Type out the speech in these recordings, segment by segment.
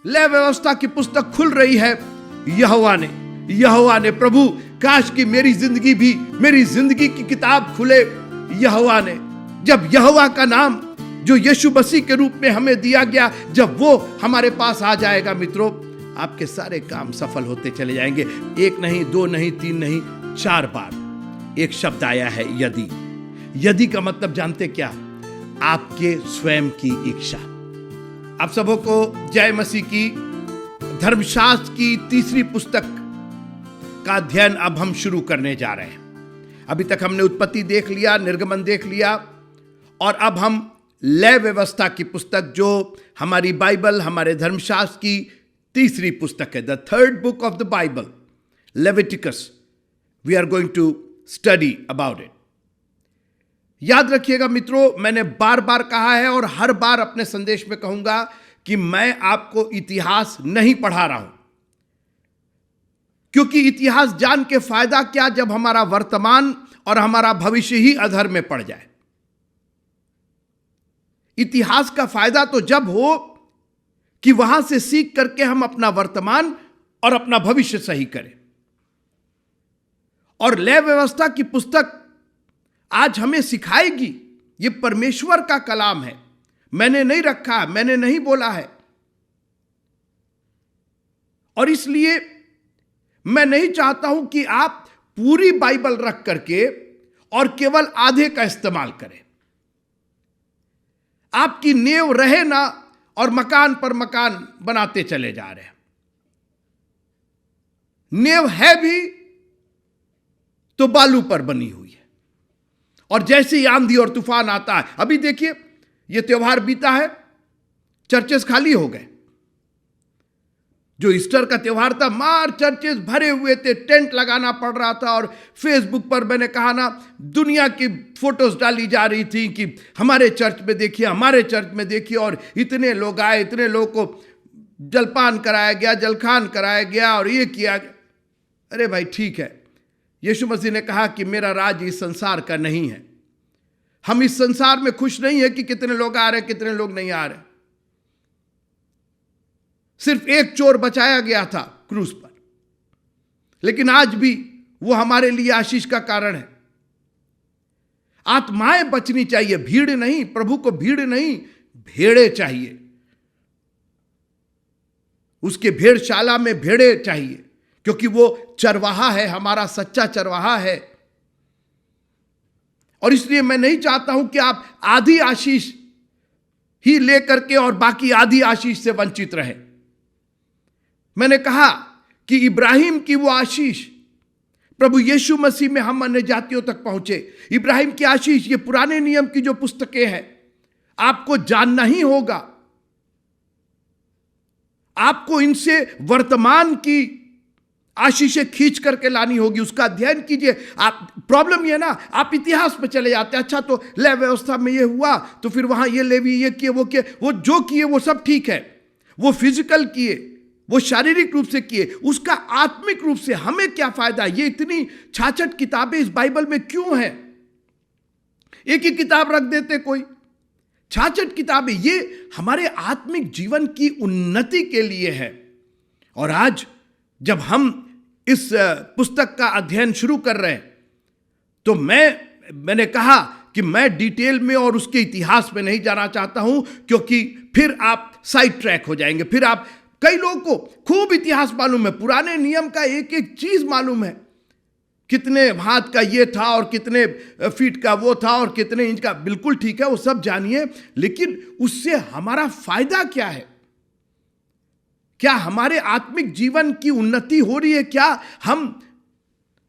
लय व्यवस्था की पुस्तक खुल रही है। यहोवा ने प्रभु काश कि मेरी जिंदगी की किताब खुले। यहोवा ने, जब यहोवा का नाम जो यीशु मसीह के रूप में हमें दिया गया, जब वो हमारे पास आ जाएगा मित्रों, आपके सारे काम सफल होते चले जाएंगे। एक नहीं, दो नहीं, तीन नहीं, 4 बार एक शब्द आया है यदि। यदि का मतलब जानते क्या? आपके स्वयं की इच्छा। आप सबों को जय मसीह की। धर्मशास्त्र की तीसरी पुस्तक का अध्ययन अब हम शुरू करने जा रहे हैं। अभी तक हमने उत्पत्ति देख लिया, निर्गमन देख लिया, और अब हम लय व्यवस्था की पुस्तक, जो हमारी बाइबल, हमारे धर्मशास्त्र की तीसरी पुस्तक है, the third book of the Bible, Leviticus, we are going to study about it. याद रखिएगा मित्रों, मैंने बार बार कहा है और हर बार अपने संदेश में कहूंगा कि मैं आपको इतिहास नहीं पढ़ा रहा हूं, क्योंकि इतिहास जान के फायदा क्या जब हमारा वर्तमान और हमारा भविष्य ही अधर में पड़ जाए। इतिहास का फायदा तो जब हो कि वहां से सीख करके हम अपना वर्तमान और अपना भविष्य सही करें। और लय व्यवस्था की पुस्तक आज हमें सिखाएगी। यह परमेश्वर का कलाम है, मैंने नहीं रखा, मैंने नहीं बोला है। और इसलिए मैं नहीं चाहता हूं कि आप पूरी बाइबल रख करके और केवल आधे का इस्तेमाल करें। आपकी नींव रहे ना और मकान पर मकान बनाते चले जा रहे हैं। नींव है भी तो बालू पर बनी हुई है, और जैसे ही आंधी और तूफान आता है, अभी देखिए यह त्योहार बीता है, चर्चेस खाली हो गए। जो ईस्टर का त्योहार था, मार चर्चेस भरे हुए थे, टेंट लगाना पड़ रहा था, और फेसबुक पर मैंने कहा ना, दुनिया की फोटोज डाली जा रही थी कि हमारे चर्च में देखिए, हमारे चर्च में देखिए, और इतने लोग आए, इतने लोग को जलपान कराया गया, जलखान कराया गया, और ये किया गया। अरे भाई ठीक है, यीशु मसीह ने कहा कि मेरा राज इस संसार का नहीं है। हम इस संसार में खुश नहीं है कि कितने लोग आ रहे, कितने लोग नहीं आ रहे। सिर्फ एक चोर बचाया गया था क्रूस पर, लेकिन आज भी वो हमारे लिए आशीष का कारण है। आत्माएं बचनी चाहिए, भीड़ नहीं। प्रभु को भीड़ नहीं, भेड़े चाहिए। उसके भेड़शाला में भेड़े चाहिए, क्योंकि वो चरवाहा है, हमारा सच्चा चरवाहा है। और इसलिए मैं नहीं चाहता हूं कि आप आधी आशीष ही लेकर के और बाकी आधी आशीष से वंचित रहे। मैंने कहा कि इब्राहिम की वो आशीष प्रभु यीशु मसीह में हम अन्य जातियों तक पहुंचे। इब्राहिम की आशीष, ये पुराने नियम की जो पुस्तकें हैं, आपको जानना ही होगा। आपको इनसे वर्तमान की आशीषें खींच करके लानी होगी, उसका अध्ययन कीजिए। आप, प्रॉब्लम ये ना, आप इतिहास में चले जाते हैं। अच्छा, तो लय व्यवस्था में ये हुआ, तो फिर वहां ये लेवी ये किए, वो किए, वो जो किए वो सब ठीक है, वो फिजिकल किए, वो शारीरिक रूप से किए, उसका आत्मिक रूप से हमें क्या फायदा? ये इतनी छाछट किताबें इस बाइबल में क्यों हैं? एक ही किताब रख देते कोई, छाछट किताबें। ये हमारे आत्मिक जीवन की उन्नति के लिए है। और आज जब हम इस पुस्तक का अध्ययन शुरू कर रहे हैं, तो मैंने कहा कि मैं डिटेल में और उसके इतिहास में नहीं जाना चाहता हूं, क्योंकि फिर आप साइड ट्रैक हो जाएंगे। फिर आप, कई लोगों को खूब इतिहास मालूम है, पुराने नियम का एक एक चीज मालूम है, कितने हाथ का ये था और कितने फीट का वो था और कितने इंच का। बिल्कुल ठीक है, वो सब जानिए, लेकिन उससे हमारा फायदा क्या है? क्या हमारे आत्मिक जीवन की उन्नति हो रही है? क्या हम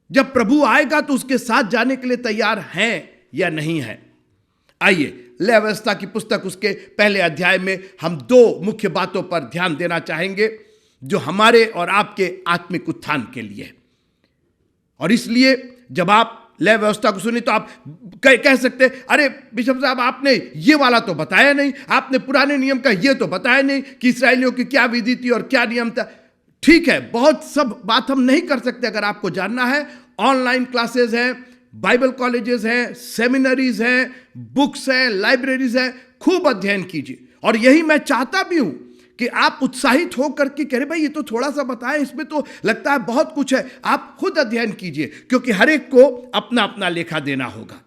जब प्रभु आएगा तो उसके साथ जाने के लिए तैयार हैं या नहीं है? आइए, लय व्यवस्था की पुस्तक, उसके पहले अध्याय में हम 2 मुख्य बातों पर ध्यान देना चाहेंगे, जो हमारे और आपके आत्मिक उत्थान के लिए। और इसलिए जब आप लय व्यवस्था को सुनी तो आप कह सकते हैं, अरे बिशप साहब, आपने ये वाला तो बताया नहीं, आपने पुराने नियम का ये तो बताया नहीं कि इसराइलियों की क्या विधि थी और क्या नियम था। ठीक है, बहुत सब बात हम नहीं कर सकते। अगर आपको जानना है, ऑनलाइन क्लासेस हैं, बाइबल कॉलेजेस हैं, सेमिनरीज हैं, बुक्स हैं, लाइब्रेरीज हैं, खूब अध्ययन कीजिए। और यही मैं चाहता भी हूं कि आप उत्साहित हो करके कह रहे भाई ये तो थोड़ा सा बताएं, इसमें तो लगता है बहुत कुछ है। आप खुद अध्ययन कीजिए, क्योंकि हर एक को अपना अपना लेखा देना होगा।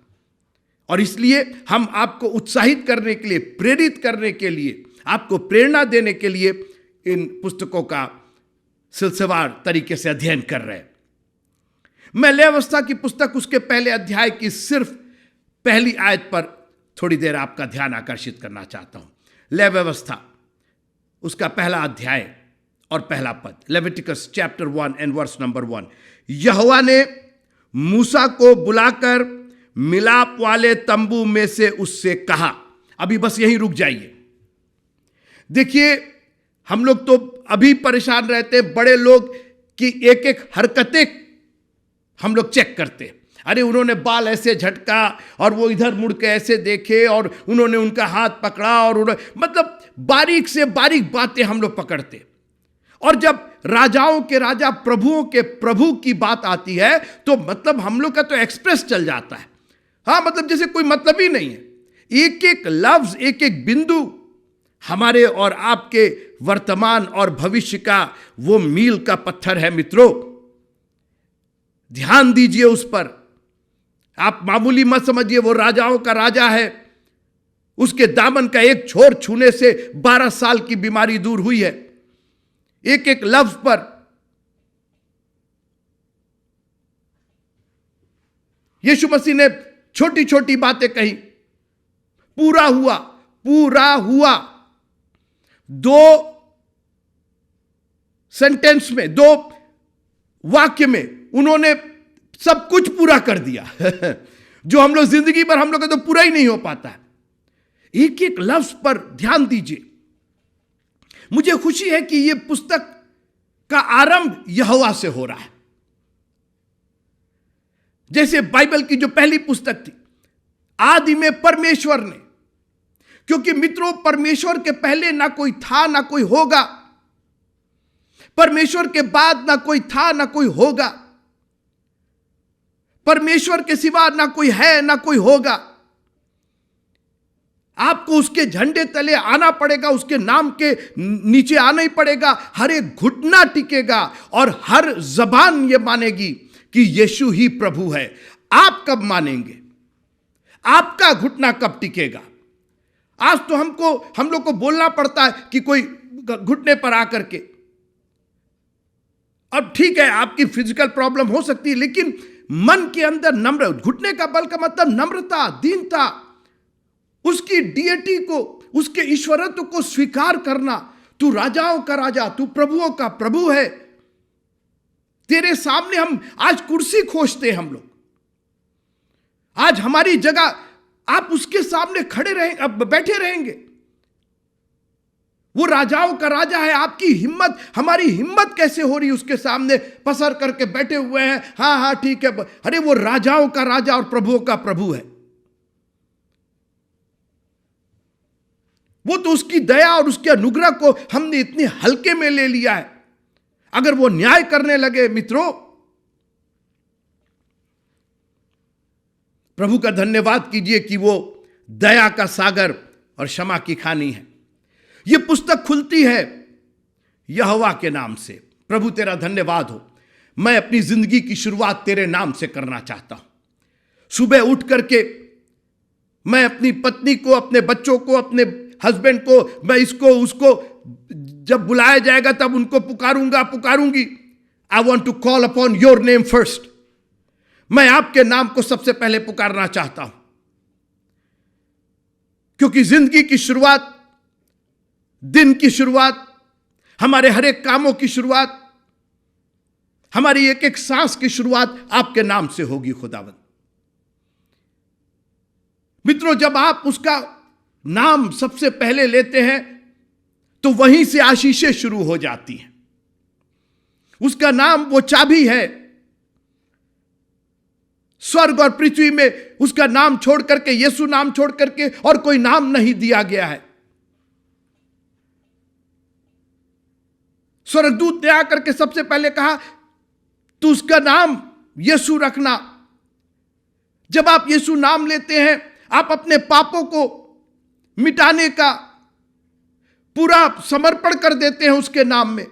और इसलिए हम आपको उत्साहित करने के लिए, प्रेरित करने के लिए, आपको प्रेरणा देने के लिए इन पुस्तकों का सिलसिलेवार तरीके से अध्ययन कर रहे हैं। मैं लय अवस्था की पुस्तक उसके पहले अध्याय की सिर्फ पहली आयत पर थोड़ी देर आपका ध्यान आकर्षित करना चाहता हूं। लय व्यवस्था उसका पहला अध्याय और पहला पद, Leviticus chapter 1 and verse number 1। यहोवा ने मूसा को बुलाकर मिलाप वाले तंबू में से उससे कहा। अभी बस यहीं रुक जाइए। देखिए, हम लोग तो अभी परेशान रहते हैं, बड़े लोग की एक एक हरकतें हम लोग चेक करते हैं। अरे उन्होंने बाल ऐसे झटका और वो इधर मुड़ के ऐसे देखे और उन्होंने उनका हाथ पकड़ा और मतलब बारीक से बारीक बातें हम लोग पकड़ते। और जब राजाओं के राजा, प्रभुओं के प्रभु की बात आती है तो मतलब हम लोग का तो एक्सप्रेस चल जाता है। हाँ, मतलब जैसे कोई मतलब ही नहीं है। एक एक लफ्ज, एक एक बिंदु हमारे और आपके वर्तमान और भविष्य का वो मील का पत्थर है। मित्रों, ध्यान दीजिए उस पर। आप मामूली मत समझिए, वो राजाओं का राजा है, उसके दामन का एक छोर छूने से 12 साल की बीमारी दूर हुई है। एक एक लफ्ज पर यीशु मसीह ने छोटी छोटी बातें कही। पूरा हुआ, पूरा हुआ। 2 सेंटेंस में, 2 वाक्य में उन्होंने सब कुछ पूरा कर दिया जो हम लोग जिंदगी भर हम लोग का तो पूरा ही नहीं हो पाता है। एक एक लफ्ज पर ध्यान दीजिए। मुझे खुशी है कि यह पुस्तक का आरंभ यहोवा से हो रहा है। जैसे बाइबल की जो पहली पुस्तक थी, आदि में परमेश्वर ने, क्योंकि मित्रों परमेश्वर के पहले ना कोई था ना कोई होगा, परमेश्वर के बाद ना कोई था ना कोई होगा, परमेश्वर के सिवा ना कोई है ना कोई होगा। आपको उसके झंडे तले आना पड़ेगा, उसके नाम के नीचे आना ही पड़ेगा। हर एक घुटना टिकेगा और हर जबान ये मानेगी कि यीशु ही प्रभु है। आप कब मानेंगे? आपका घुटना कब टिकेगा? आज तो हम लोग को बोलना पड़ता है कि कोई घुटने पर आकर के। अब ठीक है, आपकी फिजिकल प्रॉब्लम हो सकती है, लेकिन मन के अंदर नम्र, घुटने का बल का मतलब नम्रता, दीनता, उसकी डियटी को, उसके ईश्वरत्व को स्वीकार करना। तू राजाओं का राजा, तू प्रभुओं का प्रभु है। तेरे सामने हम आज कुर्सी खोजते हैं, हम लोग आज हमारी जगह, आप उसके सामने खड़े रहेंगे, अब बैठे रहेंगे। वो राजाओं का राजा है। आपकी हिम्मत, हमारी हिम्मत कैसे हो रही उसके सामने पसर करके बैठे हुए हैं। हाँ हाँ ठीक है। अरे वो राजाओं का राजा और प्रभुओं का प्रभु है। वो तो उसकी दया और उसके अनुग्रह को हमने इतने हल्के में ले लिया है। अगर वो न्याय करने लगे मित्रों, प्रभु का धन्यवाद कीजिए कि वो दया का सागर और क्षमा की खानी है। ये पुस्तक खुलती है यहोवा के नाम से। प्रभु तेरा धन्यवाद हो। मैं अपनी जिंदगी की शुरुआत तेरे नाम से करना चाहता हूं। सुबह उठ करके मैं अपनी पत्नी को, अपने बच्चों को, अपने हस्बैंड को, मैं इसको उसको, जब बुलाया जाएगा तब उनको पुकारूंगी। I want to call upon your name first. मैं आपके नाम को सबसे पहले पुकारना चाहता हूं, क्योंकि जिंदगी की शुरुआत, दिन की शुरुआत, हमारे हर एक कामों की शुरुआत, हमारी एक एक सांस की शुरुआत आपके नाम से होगी खुदावंद। मित्रों, जब आप उसका नाम सबसे पहले लेते हैं तो वहीं से आशीषें शुरू हो जाती हैं। उसका नाम वो चाबी है। स्वर्ग और पृथ्वी में उसका नाम छोड़ करके, यीशु नाम छोड़ करके और कोई नाम नहीं दिया गया है। स्वर्गदूत ने आकर के सबसे पहले कहा, तू उसका नाम यीशु रखना। जब आप यीशु नाम लेते हैं, आप अपने पापों को मिटाने का पूरा समर्पण कर देते हैं उसके नाम में।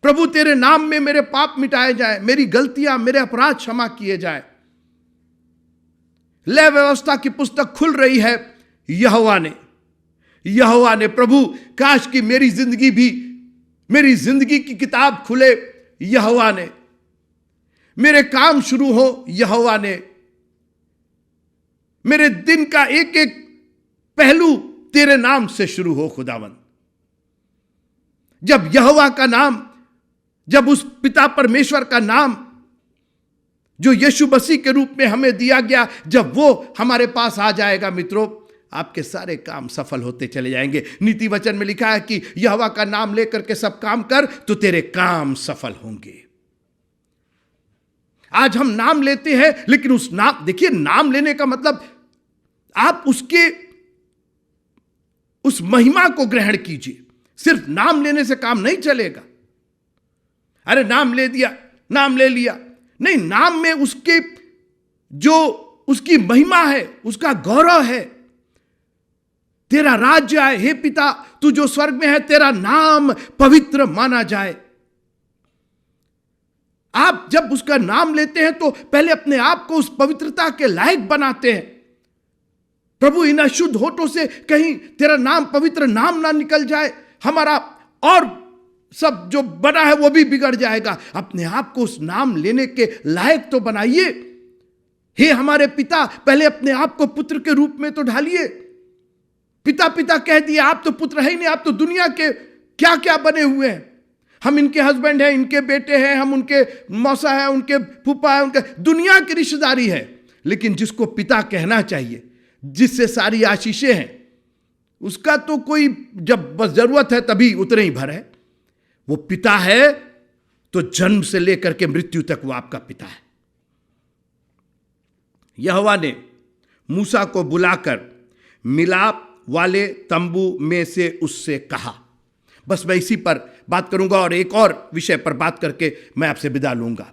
प्रभु तेरे नाम में मेरे पाप मिटाए जाए, मेरी गलतियां, मेरे अपराध क्षमा किए जाए। लय व्यवस्था की पुस्तक खुल रही है यहोवा ने। प्रभु काश कि मेरी जिंदगी की किताब खुले यहोवा ने, मेरे काम शुरू हो यहोवा ने, मेरे दिन का एक एक पहलू तेरे नाम से शुरू हो खुदावन। जब यहोवा का नाम, जब उस पिता परमेश्वर का नाम जो यीशु मसीह के रूप में हमें दिया गया, जब वो हमारे पास आ जाएगा मित्रों, आपके सारे काम सफल होते चले जाएंगे। नीति वचन में लिखा है कि यहोवा का नाम लेकर के सब काम कर तो तेरे काम सफल होंगे। आज हम नाम लेते हैं, लेकिन उस नाम, देखिए नाम लेने का मतलब आप उसके उस महिमा को ग्रहण कीजिए। सिर्फ नाम लेने से काम नहीं चलेगा। अरे नाम ले दिया, नाम ले लिया, नहीं, नाम में उसके जो उसकी महिमा है, उसका गौरव है। तेरा राज्य आए, हे पिता तू जो स्वर्ग में है, तेरा नाम पवित्र माना जाए। आप जब उसका नाम लेते हैं तो पहले अपने आप को उस पवित्रता के लायक बनाते हैं। प्रभु इन अशुद्ध होठों से कहीं तेरा नाम पवित्र नाम ना निकल जाए, हमारा और सब जो बना है वो भी बिगड़ जाएगा। अपने आप को उस नाम लेने के लायक तो बनाइए। हे हमारे पिता, पहले अपने आप को पुत्र के रूप में तो ढालिए। पिता पिता कह दिए, आप तो पुत्र है ही नहीं, आप तो दुनिया के क्या क्या बने हुए हैं। हम इनके हस्बैंड हैं, इनके बेटे हैं, हम उनके मौसा हैं, उनके फूफा हैं, उनके दुनिया की रिश्तेदारी है। लेकिन जिसको पिता कहना चाहिए, जिससे सारी आशीषें हैं, उसका तो कोई जब बस जरूरत है तभी उतने ही भर है। वो पिता है तो जन्म से लेकर के मृत्यु तक वो आपका पिता है। यहोवा ने मूसा को बुलाकर मिलाप वाले तंबू में से उससे कहा। बस मैं इसी पर बात करूंगा और एक और विषय पर बात करके मैं आपसे विदा लूंगा।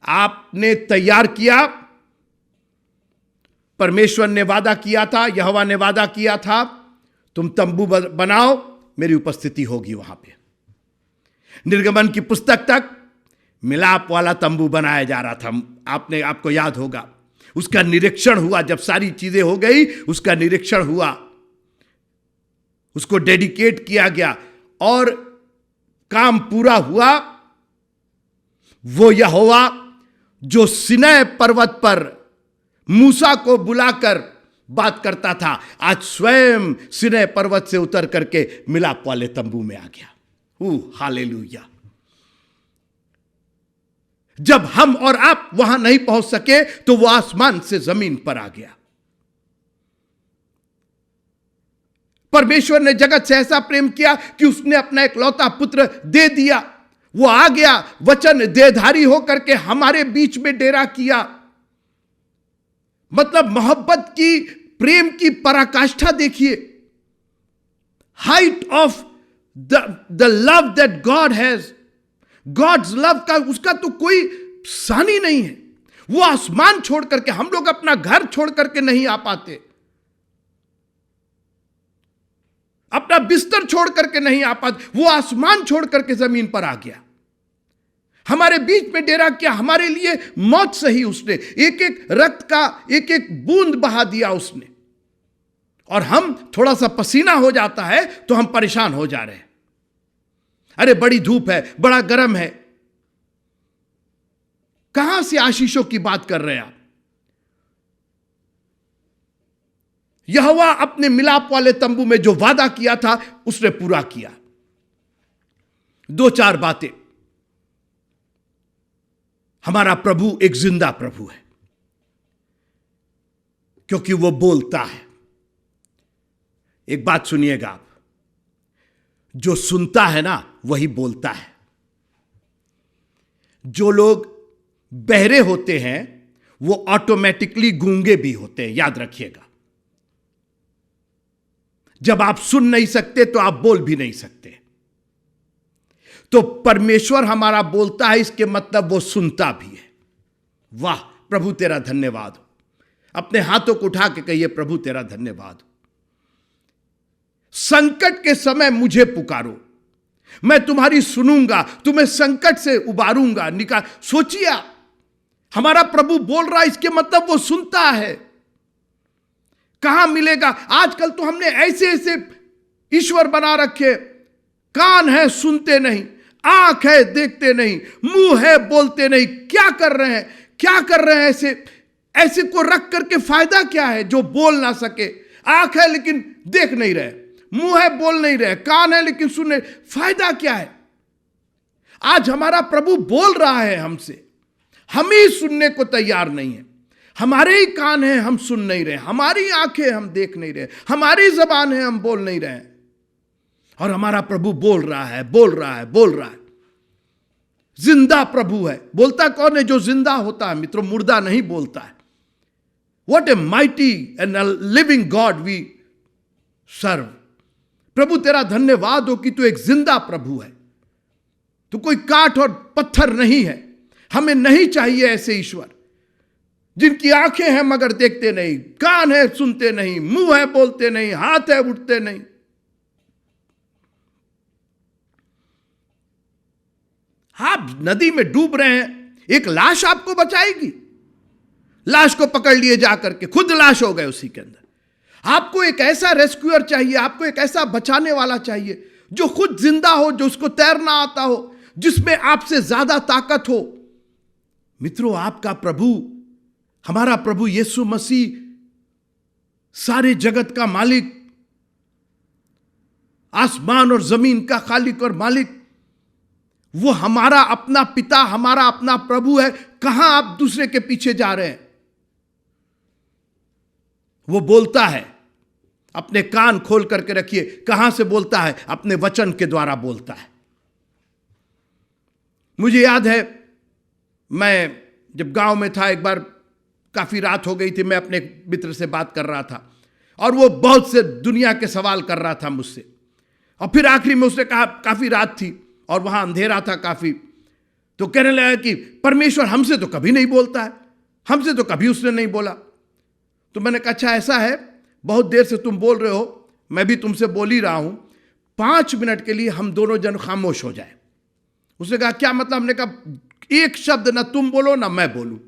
आपने तैयार किया, परमेश्वर ने वादा किया था, यहोवा ने वादा किया था, तुम तंबू बनाओ, मेरी उपस्थिति होगी वहां पे। निर्गमन की पुस्तक तक मिलाप वाला तंबू बनाया जा रहा था। आपको याद होगा, उसका निरीक्षण हुआ। जब सारी चीजें हो गई, उसका निरीक्षण हुआ, उसको डेडिकेट किया गया और काम पूरा हुआ। वो यहोवा जो सिनै पर्वत पर मूसा को बुलाकर बात करता था, आज स्वयं सिनै पर्वत से उतर करके मिलाप वाले तंबू में आ गया। हालेलुया। जब हम और आप वहां नहीं पहुंच सके तो वो आसमान से जमीन पर आ गया। परमेश्वर ने जगत से ऐसा प्रेम किया कि उसने अपना इकलौता पुत्र दे दिया। वो आ गया, वचन देहधारी होकर के हमारे बीच में डेरा किया। मतलब मोहब्बत की, प्रेम की पराकाष्ठा देखिए। Height of the love that God has, God's love का उसका तो कोई सानी नहीं है। वो आसमान छोड़ करके, हम लोग अपना घर छोड़ करके नहीं आ पाते, अपना बिस्तर छोड़ करके नहीं आ पाते। वो आसमान छोड़ करके जमीन पर आ गया, हमारे बीच में डेरा किया। हमारे लिए मौत सही उसने, एक एक रक्त का एक एक बूंद बहा दिया उसने। और हम थोड़ा सा पसीना हो जाता है तो हम परेशान हो जा रहे हैं। अरे बड़ी धूप है, बड़ा गर्म है। कहां से आशीषों की बात कर रहे हैं आप? यहोवा अपने मिलाप वाले तंबू में जो वादा किया था उसने पूरा किया। दो चार बातें। हमारा प्रभु एक जिंदा प्रभु है, क्योंकि वो बोलता है। एक बात सुनिएगा आप, जो सुनता है ना वही बोलता है। जो लोग बहरे होते हैं वो ऑटोमेटिकली गूंगे भी होते हैं, याद रखिएगा। जब आप सुन नहीं सकते तो आप बोल भी नहीं सकते। तो परमेश्वर हमारा बोलता है, इसके मतलब वो सुनता भी है। वाह प्रभु तेरा धन्यवाद हो। अपने हाथों को उठा के कहिए, प्रभु तेरा धन्यवाद हो। संकट के समय मुझे पुकारो, मैं तुम्हारी सुनूंगा, तुम्हें संकट से उबारूंगा, निकाल। सोचिए आप, हमारा प्रभु बोल रहा है, इसके मतलब वो सुनता है। कहां मिलेगा? आजकल तो हमने ऐसे ऐसे ईश्वर बना रखे, कान है सुनते नहीं, आंख है देखते नहीं, मुंह है बोलते नहीं। क्या कर रहे हैं, क्या कर रहे हैं? ऐसे ऐसे को रख करके फायदा क्या है जो बोल ना सके? आंख है लेकिन देख नहीं रहे, मुंह है बोल नहीं रहे, कान है लेकिन सुन नहीं, फायदा क्या है? आज हमारा प्रभु बोल रहा है हमसे, हम ही सुनने को तैयार नहीं है। हमारे ही कान हैं, हम सुन नहीं रहे, हमारी आंखें हम देख नहीं रहे, हमारी जबान है, हम बोल नहीं रहे, और हमारा प्रभु बोल रहा है, बोल रहा है, बोल रहा है। जिंदा प्रभु है। बोलता कौन है? जो जिंदा होता है मित्रों, मुर्दा नहीं बोलता है। What a mighty and a living God we serve। प्रभु तेरा धन्यवाद हो कि तू एक जिंदा प्रभु है, तू कोई काठ और पत्थर नहीं है। हमें नहीं चाहिए ऐसे ईश्वर जिनकी आंखें हैं मगर देखते नहीं, कान है सुनते नहीं, मुंह है बोलते नहीं, हाथ है उठते नहीं। आप नदी में डूब रहे हैं, एक लाश आपको बचाएगी? लाश को पकड़ लिए जाकर के, खुद लाश हो गए उसी के अंदर। आपको एक ऐसा रेस्क्यूअर चाहिए, आपको एक ऐसा बचाने वाला चाहिए जो खुद जिंदा हो, जो उसको तैरना आता हो, जिसमें आपसे ज्यादा ताकत हो। मित्रों, आपका प्रभु, हमारा प्रभु यीशु मसीह, सारे जगत का मालिक, आसमान और जमीन का खालिक और मालिक, वो हमारा अपना पिता, हमारा अपना प्रभु है। कहां आप दूसरे के पीछे जा रहे हैं? वो बोलता है, अपने कान खोल करके रखिए। कहां से बोलता है? अपने वचन के द्वारा बोलता है। मुझे याद है, मैं जब गांव में था, एक बार काफी रात हो गई थी, मैं अपने मित्र से बात कर रहा था और वो बहुत से दुनिया के सवाल कर रहा था मुझसे, और फिर आखिरी में उसने कहा, काफी रात थी और वहां अंधेरा था काफी, तो कहने लगा कि परमेश्वर हमसे तो कभी नहीं बोलता है, हमसे तो कभी उसने नहीं बोला। तो मैंने कहा, अच्छा ऐसा है, बहुत देर से तुम बोल रहे हो, मैं भी तुमसे बोल ही रहा हूं, 5 मिनट के लिए हम दोनों जन खामोश हो जाए। उसने कहा, क्या मतलब? हमने कहा, एक शब्द ना तुम बोलो ना मैं बोलूं।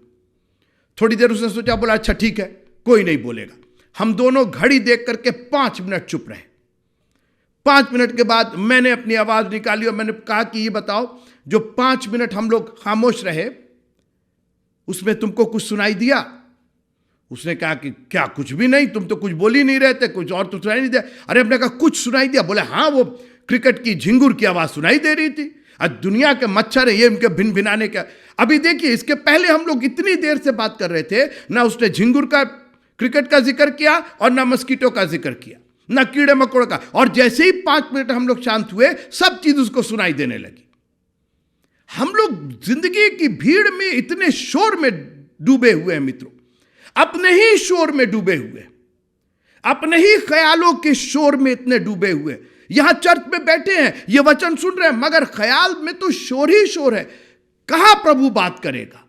थोड़ी देर उसने सोचा, बोला अच्छा ठीक है, कोई नहीं बोलेगा। हम दोनों घड़ी देख करके 5 मिनट चुप रहे। 5 मिनट के बाद मैंने अपनी आवाज निकाली और मैंने कहा कि ये बताओ, जो 5 मिनट हम लोग खामोश रहे उसमें तुमको कुछ सुनाई दिया? उसने कहा कि क्या, कुछ भी नहीं, तुम तो कुछ बोल ही नहीं रहे थे, कुछ और तो सुनाई नहीं दिया। अरे हमने कहा कुछ सुनाई दिया? बोले हाँ, वो क्रिकेट की झिंगुर की आवाज सुनाई दे रही थी। आज दुनिया के मच्छर है ये, इनके भिन भिनाने का। अभी देखिए, इसके पहले हम लोग इतनी देर से बात कर रहे थे, ना उसने झिंगुर का, क्रिकेट का जिक्र किया और ना मस्कीटो का जिक्र किया, ना कीड़े मकोड़े का। और जैसे ही 5 मिनट हम लोग शांत हुए, सब चीज उसको सुनाई देने लगी। हम लोग जिंदगी की भीड़ में इतने शोर में डूबे हुए हैं मित्रों, अपने ही शोर में डूबे हुए, अपने ही ख्यालों के शोर में इतने डूबे हुए। यहां चर्च में बैठे हैं, ये वचन सुन रहे हैं, मगर ख्याल में तो शोर ही शोर है। कहां प्रभु बात करेगा?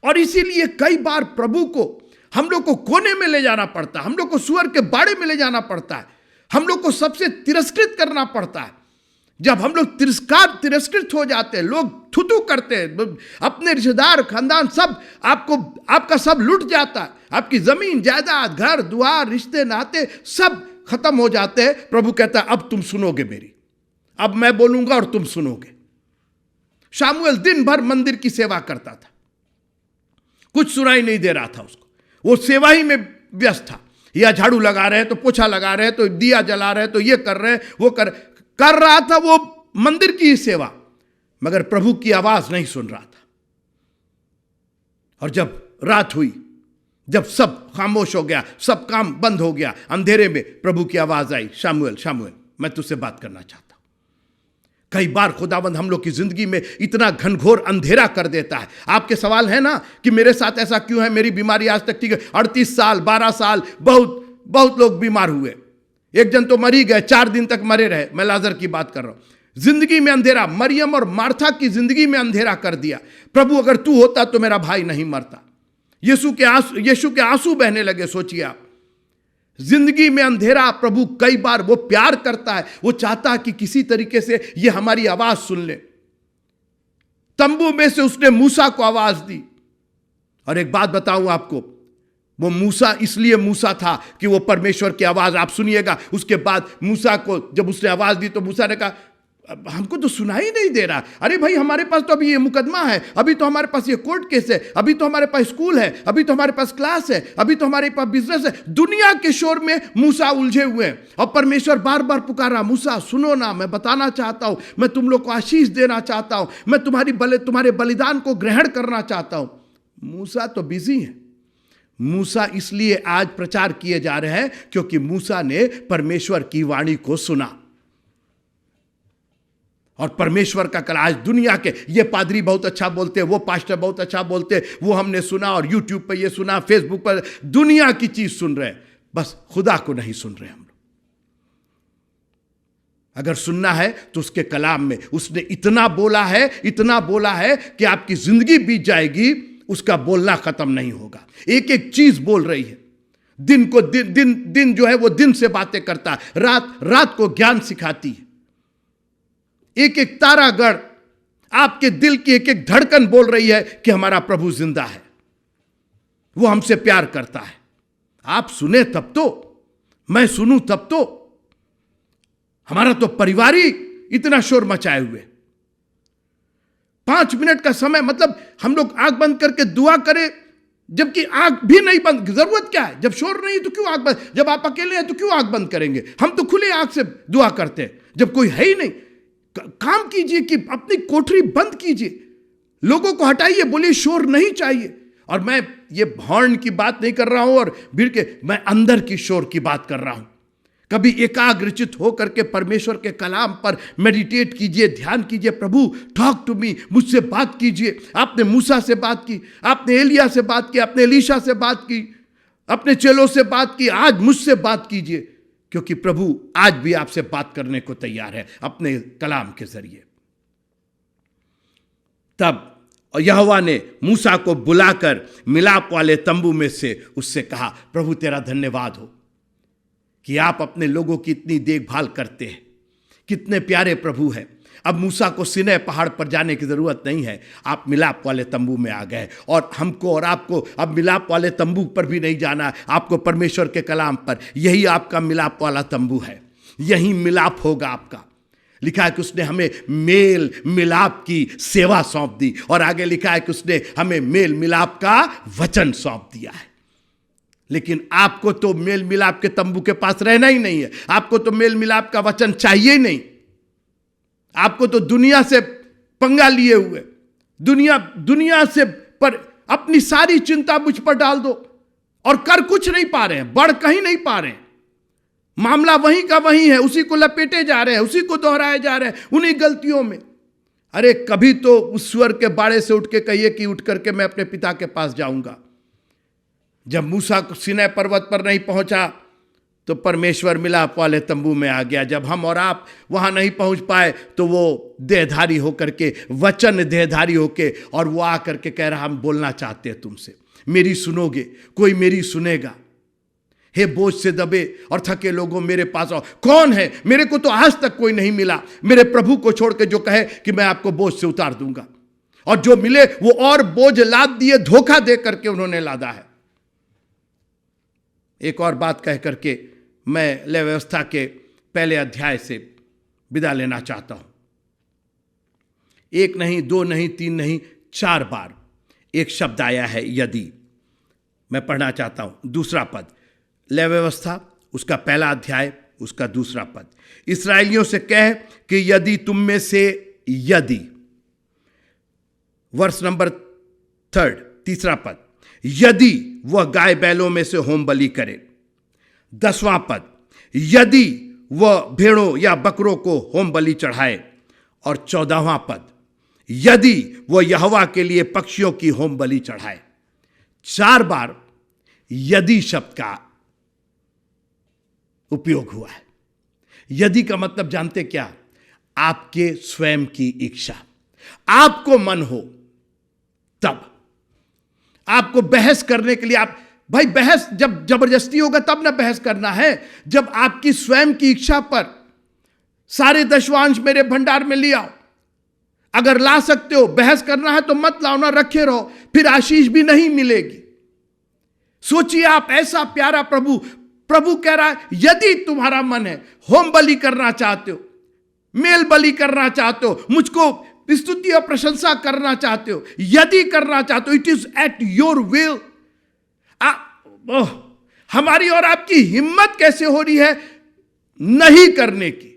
और इसीलिए कई बार प्रभु को हम लोग को कोने में ले जाना पड़ता है, हम लोग को सुअर के बाड़े में ले जाना पड़ता है, हम लोग को सबसे तिरस्कृत करना पड़ता है। जब हम लोग तिरस्कृत हो जाते हैं, लोग थुथु करते हैं, अपने रिश्तेदार खानदान सब आपका सब लुट जाता है, आपकी जमीन जायदाद घर द्वार रिश्ते नाते सब खत्म हो जाते हैं। प्रभु कहता है, अब तुम सुनोगे मेरी, अब मैं बोलूंगा और तुम सुनोगे। शामुएल दिन भर मंदिर की सेवा करता था, कुछ सुनाई नहीं दे रहा था उसको, वो सेवा ही में व्यस्त था। या झाड़ू लगा रहे हैं तो पोछा लगा रहे हैं, तो दिया जला रहे हैं, तो ये कर रहे हैं, वो कर रहा था वो मंदिर की सेवा, मगर प्रभु की आवाज नहीं सुन रहा था। और जब रात हुई, जब सब खामोश हो गया, सब काम बंद हो गया, अंधेरे में प्रभु की आवाज आई, शामुएल शामुएल, मैं तुझसे बात करना चाहता हूं। कई बार खुदावंद हम लोग की जिंदगी में इतना घनघोर अंधेरा कर देता है। आपके सवाल है ना कि मेरे साथ ऐसा क्यों है, मेरी बीमारी आज तक ठीक है, 38 साल 12 साल बहुत लोग बीमार हुए, एक जन तो मर ही गए, 4 दिन तक मरे रहे। मैं लाजर की बात कर रहा हूं। जिंदगी में अंधेरा, मरियम और मार्था की जिंदगी में अंधेरा कर दिया। प्रभु अगर तू होता तो मेरा भाई नहीं मरता। यीशु के आंसू बहने लगे। सोचिए आप, जिंदगी में अंधेरा प्रभु कई बार वो प्यार करता है, वो चाहता है कि किसी तरीके से ये हमारी आवाज सुन ले। तंबू में से उसने मूसा को आवाज दी। और एक बात बताऊं आपको, वो मूसा इसलिए मूसा था कि वो परमेश्वर की आवाज, आप सुनिएगा, उसके बाद मूसा को जब उसने आवाज दी तो मूसा ने कहा हमको तो सुनाई नहीं दे रहा। अरे भाई, हमारे पास तो अभी ये मुकदमा है, अभी तो हमारे पास ये कोर्ट केस है, अभी तो हमारे पास स्कूल है, अभी तो हमारे पास क्लास है, अभी तो हमारे पास बिजनेस है। दुनिया के शोर में मूसा उलझे हुए हैं और परमेश्वर बार बार पुकारा, मूसा सुनो ना, मैं बताना चाहता हूं, मैं तुम लोग को आशीष देना चाहता हूं, मैं तुम्हारे बलिदान को ग्रहण करना चाहता हूं। मूसा तो बिजी है। मूसा इसलिए आज प्रचार किए जा रहे हैं क्योंकि मूसा ने परमेश्वर की वाणी को सुना। और परमेश्वर का कल आज दुनिया के ये पादरी बहुत अच्छा बोलते, वो पास्टर बहुत अच्छा बोलते, वो हमने सुना और यूट्यूब पर ये सुना, फेसबुक पर दुनिया की चीज सुन रहे हैं, बस खुदा को नहीं सुन रहे हम लोग। अगर सुनना है तो उसके कलाम में उसने इतना बोला है कि आपकी जिंदगी बीत जाएगी, उसका बोलना खत्म नहीं होगा। एक एक चीज बोल रही है। दिन को दिन जो है वो दिन से बातें करता है, रात को ज्ञान सिखाती है। एक एक तारागण आपके दिल की एक एक धड़कन बोल रही है कि हमारा प्रभु जिंदा है, वो हमसे प्यार करता है। आप सुने तब तो, मैं सुनूं तब तो। हमारा तो परिवार ही इतना शोर मचाए हुए। 5 मिनट का समय, मतलब हम लोग आंख बंद करके दुआ करें, जबकि आंख भी नहीं बंद, जरूरत क्या है? जब शोर नहीं तो क्यों आंख बंद? जब आप अकेले हैं तो क्यों आंख बंद करेंगे? हम तो खुले आंख से दुआ करते हैं जब कोई है ही नहीं। काम कीजिए कि अपनी कोठरी बंद कीजिए, लोगों को हटाइए, बोलिए शोर नहीं चाहिए। और मैं ये हॉर्न की बात नहीं कर रहा हूं और भीड़ के, मैं अंदर की शोर की बात कर रहा हूं। कभी एकाग्रचित होकर के परमेश्वर के कलाम पर मेडिटेट कीजिए, ध्यान कीजिए। प्रभु टॉक टू मी, मुझसे बात कीजिए। आपने मूसा से बात की, आपने एलिया से बात की, आपने एलीशा से बात की, अपने चेलों से बात की, आज मुझसे बात कीजिए, क्योंकि प्रभु आज भी आपसे बात करने को तैयार है अपने कलाम के जरिए। तब यहोवा ने मूसा को बुलाकर मिलाप वाले तंबू में से उससे कहा, प्रभु तेरा धन्यवाद हो कि आप अपने लोगों की इतनी देखभाल करते हैं। कितने प्यारे प्रभु हैं। अब मूसा को सिनै पहाड़ पर जाने की जरूरत नहीं है, आप मिलाप वाले तंबू में आ गए। और हमको और आपको अब मिलाप वाले तंबू पर भी नहीं जाना है, आपको परमेश्वर के कलाम पर। यही आपका मिलाप वाला तंबू है, यही मिलाप होगा आपका। लिखा है कि उसने हमें मेल मिलाप की सेवा सौंप दी, और आगे लिखा है कि उसने हमें मेल मिलाप का वचन सौंप दिया है। लेकिन आपको तो मेल मिलाप के तंबू के पास रहना ही नहीं है, आपको तो मेल मिलाप का वचन चाहिए ही नहीं। आपको तो दुनिया से पंगा लिए हुए, दुनिया से पर अपनी सारी चिंता मुझ पर डाल दो और कर कुछ नहीं पा रहे हैं, बढ़ कहीं नहीं पा रहे हैं। मामला वहीं का वहीं है, उसी को लपेटे जा रहे हैं, उसी को दोहराए जा रहे हैं, उन्हीं गलतियों में। अरे कभी तो उस स्वर के बाड़े से उठ के कहिए कि उठ करके मैं अपने पिता के पास जाऊंगा। जब मूसा सिनै पर्वत पर नहीं पहुंचा तो परमेश्वर मिलाप वाले तंबू में आ गया। जब हम और आप वहां नहीं पहुंच पाए तो वो देहधारी होकर के, वचन देहधारी होके, और वो आकर के कह रहा हम बोलना चाहते हैं तुमसे, मेरी सुनोगे, कोई मेरी सुनेगा। हे बोझ से दबे और थके लोगों मेरे पास आओ। कौन है? मेरे को तो आज तक कोई नहीं मिला, मेरे प्रभु को छोड़ के, जो कहे कि मैं आपको बोझ से उतार दूंगा। और जो मिले वो और बोझ लाद दिए, धोखा दे करके उन्होंने लादा है। एक और बात कह करके मैं लय व्यवस्था के पहले अध्याय से विदा लेना चाहता हूं। 1 नहीं, 2 नहीं, 3 नहीं, 4 बार एक शब्द आया है यदि। मैं पढ़ना चाहता हूं। दूसरा पद, लय व्यवस्था उसका पहला अध्याय उसका दूसरा पद। इस्राएलियों से कह कि यदि तुम में से यदि, वर्ष नंबर 3, तीसरा पद, यदि वह गाय बैलों में से होम बलि करे। 10वां पद, यदि वह भेड़ों या बकरों को होम बलि चढ़ाए। और 14वां पद, यदि वह यहोवा के लिए पक्षियों की होम बलि चढ़ाए। 4 बार यदि शब्द का उपयोग हुआ है। यदि का मतलब जानते क्या? आपके स्वयं की इच्छा, आपको मन हो तब, आपको बहस करने के लिए, आप भाई बहस जब जबरदस्ती होगा तब ना बहस करना है। जब आपकी स्वयं की इच्छा पर सारे दशवांश मेरे भंडार में ले आओ। अगर ला सकते हो, बहस करना है तो मत लाओ ना, रखे रहो, फिर आशीष भी नहीं मिलेगी। सोचिए आप, ऐसा प्यारा प्रभु कह रहा है यदि तुम्हारा मन है, होम बलि करना चाहते हो, मेल बलि करना चाहते हो, मुझको स्तुति और प्रशंसा करना चाहते हो, यदि करना चाहते हो, it is at your will. हमारी और आपकी हिम्मत कैसे हो रही है नहीं करने की।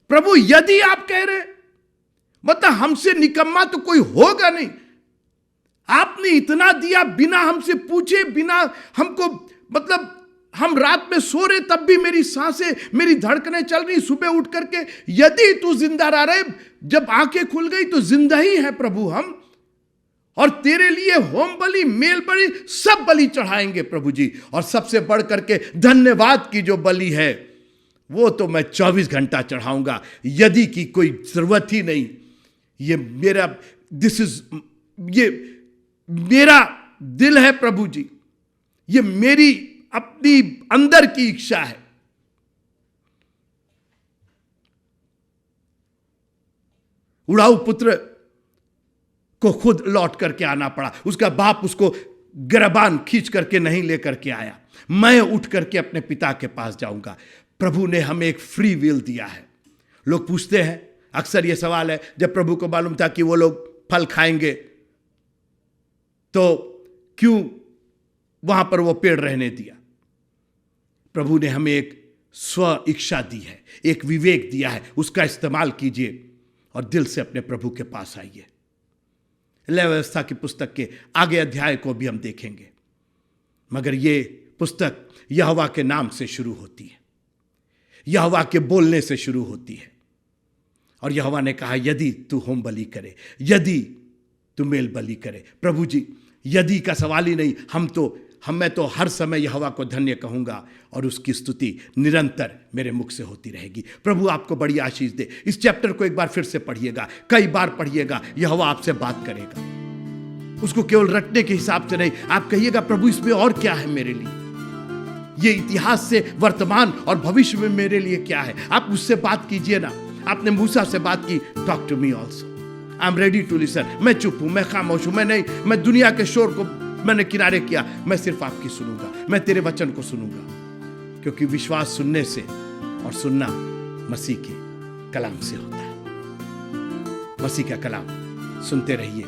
प्रभु यदि आप कह रहे, मतलब हमसे निकम्मा तो कोई होगा नहीं। आपने इतना दिया बिना हमसे पूछे, बिना हमको, मतलब हम रात में सो रहे तब भी मेरी सांसें, मेरी धड़कनें चल रही, सुबह उठ करके यदि तू जिंदा रह रहे, जब आंखें खुल गई तो जिंदा ही है प्रभु हम, और तेरे लिए होम बलि, मेल बलि, सब बलि चढ़ाएंगे प्रभु जी। और सबसे बढ़ करके धन्यवाद की जो बलि है वो तो मैं 24 घंटा चढ़ाऊंगा, यदि की कोई जरूरत ही नहीं। ये मेरा दिल है प्रभु जी, ये मेरी अपनी अंदर की इच्छा है। उड़ाऊ पुत्र को खुद लौट करके आना पड़ा, उसका बाप उसको गिरबान खींच करके नहीं लेकर के आया। मैं उठ करके अपने पिता के पास जाऊंगा। प्रभु ने हमें एक फ्री विल दिया है। लोग पूछते हैं, अक्सर यह सवाल है, जब प्रभु को मालूम था कि वो लोग फल खाएंगे तो क्यों वहां पर वो पेड़ रहने दिया। प्रभु ने हमें एक स्व इच्छा दी है, एक विवेक दिया है, उसका इस्तेमाल कीजिए और दिल से अपने प्रभु के पास आइए। लय व्यवस्था की पुस्तक के आगे अध्याय को भी हम देखेंगे, मगर ये पुस्तक यहोवा के नाम से शुरू होती है, यहोवा के बोलने से शुरू होती है। और यहोवा ने कहा यदि तू होम बलि करे, यदि तू मेल बलि करे। प्रभु जी यदि का सवाल ही नहीं, मैं तो हर समय यहोवा को धन्य कहूंगा और उसकी स्तुति निरंतर मेरे मुख से होती रहेगी। प्रभु आपको बड़ी आशीष दे। इस चैप्टर को एक बार फिर से पढ़िएगा, कई बार पढ़िएगा, यहोवा आपसे बात करेगा। उसको केवल रटने के हिसाब से नहीं, आप कहिएगा प्रभु इसमें और क्या है मेरे लिए, ये इतिहास से वर्तमान और भविष्य में मेरे लिए क्या है। आप उससे बात कीजिए ना। आपने मूसा से बात की, talk to me also, I am ready to listen. मैं चुप हूं, मैं खामोश हूं, मैं दुनिया के शोर को मैंने किनारे किया, मैं सिर्फ आपकी सुनूंगा, मैं तेरे वचन को सुनूंगा। क्योंकि विश्वास सुनने से और सुनना मसीह के कलाम से होता है। मसीह का कलाम सुनते रहिए,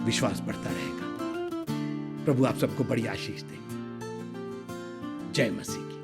विश्वास बढ़ता रहेगा। प्रभु आप सबको बड़ी आशीष दे। जय मसीह की।